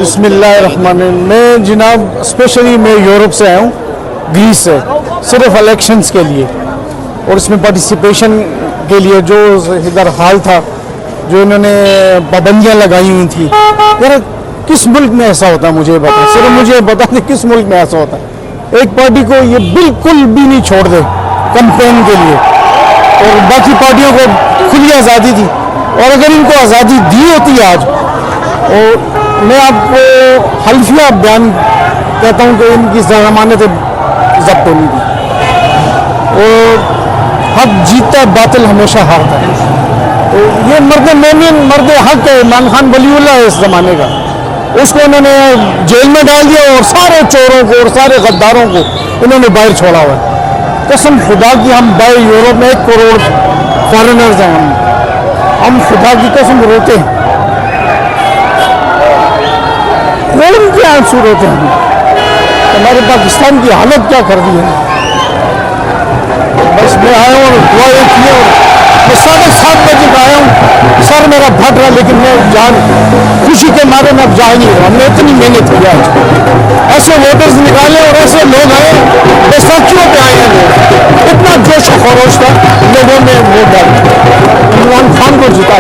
बिस्मिल्लाहिर्रहमानिर्रहीम। मैं जनाब स्पेशली मैं यूरोप से आया हूँ, ग्रीस से, सिर्फ इलेक्शंस के लिए और इसमें पार्टिसिपेशन के लिए। जो इधर हाल था, जो इन्होंने पाबंदियाँ लगाई हुई थी, यार किस मुल्क में ऐसा होता है मुझे बता, सिर्फ मुझे बता दें किस मुल्क में ऐसा होता है। एक पार्टी को ये बिल्कुल भी नहीं छोड़ दे कैंपेन के लिए, और बाकी पार्टियों को खुली आज़ादी थी। और अगर इनको आज़ादी दी होती आज, और मैं आपको हल्फिया बयान कहता हूँ कि इनकी ज़मानत जब्त होनी थी। और हक जीतता है, बातिल हमेशा हारता है। तो ये मर्द मोमिन, मर्द हक है, इमरान खान वलीउल्लाह है इस ज़माने का। उसको उन्होंने जेल में डाल दिया और सारे चोरों को और सारे गद्दारों को उन्होंने बाहर छोड़ा हुआ है। कसम खुदा की, हम बाहर यूरोप में 1 करोड़ फॉरेनर्स हैं, हम खुदा की कसम रोते हैं, कौन क्या सूरत है। हमारे पाकिस्तान की हालत क्या कर दी है। बस मैं आया हूँ और दुआ ये की, और मैं 7:30 बजे का आया हूँ, सर मेरा फट रहा, लेकिन मैं जान खुशी के मारे मैं अब जा ही नहीं रहा। हमने इतनी मेहनत की आज, ऐसे वोटर्स निकाले और ऐसे लोग आए, बैसाखियों पे आए हैं लोग, इतना जोश और खरोश था लोगों ने वोट डाला, इमरान खान को जिता।